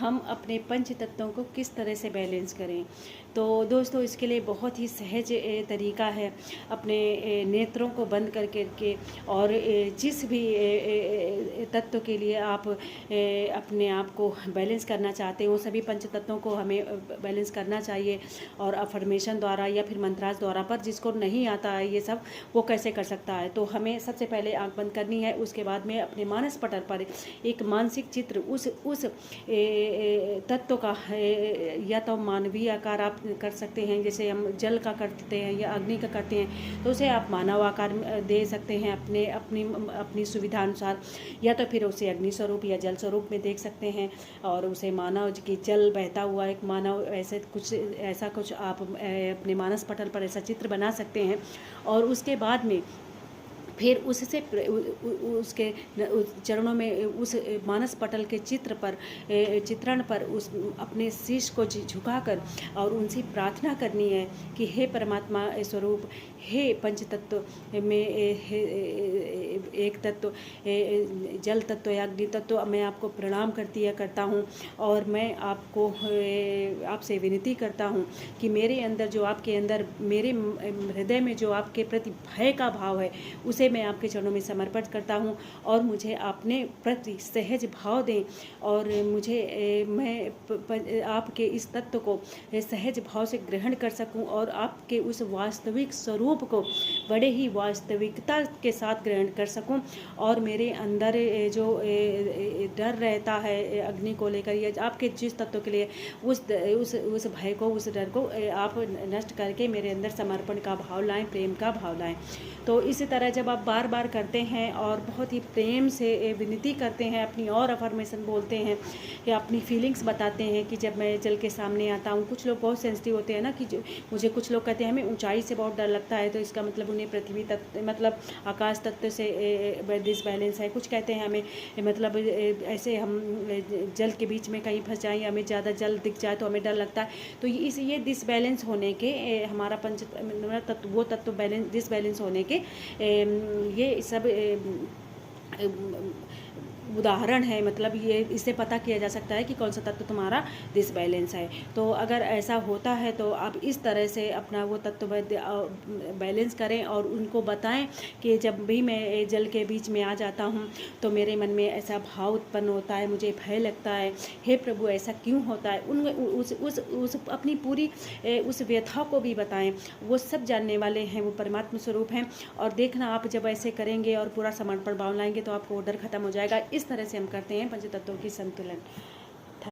हम अपने पंच तत्वों को किस तरह से बैलेंस करें। तो दोस्तों, इसके लिए बहुत ही सहज तरीका है। अपने नेत्रों को बंद करके के और जिस भी तत्व के लिए आप अपने आप को बैलेंस करना चाहते हैं, वो सभी पंच तत्वों को हमें बैलेंस करना चाहिए। और अफर्मेशन द्वारा या फिर मंत्रास द्वारा, पर जिसको नहीं आता है ये सब, वो कैसे कर सकता है। तो हमें सबसे पहले आंख बंद करनी है। उसके बाद में अपने मानस पटल पर एक मानसिक चित्र उस तत्व का या तो मानवीय आकार आप कर सकते हैं, जैसे हम जल का करते हैं या अग्नि का करते हैं, तो उसे आप मानव आकार दे सकते हैं अपनी सुविधा अनुसार, या तो फिर उसे अग्नि स्वरूप या जल स्वरूप में देख सकते हैं। और उसे मानव की जल बहता हुआ एक मानव ऐसा कुछ आप अपने मानस पटल पर ऐसा चित्र बना सकते हैं। और उसके बाद में फिर उससे उसके चरणों में उस मानस पटल के चित्रण पर उस अपने शीश को झुकाकर और उनसे प्रार्थना करनी है कि हे परमात्मा स्वरूप, हे पंच तत्व में एक तत्व जल तत्व या अग्नि तत्व, मैं आपको प्रणाम करता हूँ। और मैं आपसे विनती करता हूँ कि मेरे अंदर जो आपके अंदर मेरे हृदय में जो आपके प्रति भय का भाव है, उसे मैं आपके चरणों में समर्पित करता हूँ। और मुझे अपने प्रति सहज भाव दें और मैं आपके इस तत्व को सहज भाव से ग्रहण कर सकूं और आपके उस वास्तविक स्वरूप को बड़े ही वास्तविकता के साथ ग्रहण कर सकूं। और मेरे अंदर जो डर रहता है अग्नि को लेकर या आपके जिस तत्व के लिए, उस भय को, उस डर को आप नष्ट करके मेरे अंदर समर्पण का भाव लाएं, प्रेम का भाव लाएं। तो इसी तरह जब आप बार बार करते हैं और बहुत ही प्रेम से विनती करते हैं, अपनी और अफर्मेशन बोलते हैं या अपनी फीलिंग्स बताते हैं कि जब मैं जल के सामने आता हूँ, कुछ लोग बहुत सेंसिटिव होते हैं ना, कि जो मुझे कुछ लोग कहते हैं हमें ऊंचाई से बहुत डर लगता है, तो इसका मतलब उन्हें पृथ्वी तत्व मतलब आकाश तत्व से डिसबैलेंस है। कुछ कहते हैं हमें मतलब ऐसे हम जल के बीच में कहीं फंस जाएँ या हमें ज़्यादा जल दिख जाए तो हमें डर लगता है। तो ये डिसबैलेंस होने के हमारा पंच तत्व, वो तत्व बैलेंस डिसबैलेंस होने के ये सब उदाहरण है। मतलब ये इससे पता किया जा सकता है कि कौन सा तत्व तुम्हारा डिसबैलेंस है। तो अगर ऐसा होता है तो आप इस तरह से अपना वो तत्व बैलेंस करें और उनको बताएं कि जब भी मैं जल के बीच में आ जाता हूँ तो मेरे मन में ऐसा भाव उत्पन्न होता है, मुझे भय लगता है, हे प्रभु ऐसा क्यों होता है। उस अपनी पूरी उस व्यथा को भी बताएं। वो सब जानने वाले हैं, वो परमात्मा स्वरूप हैं। और देखना, आप जब ऐसे करेंगे और पूरा समर्पण भाव लाएंगे तो आपको डर खत्म हो जाएगा। इस तरह से हम करते हैं पंच तत्वों की संतुलन।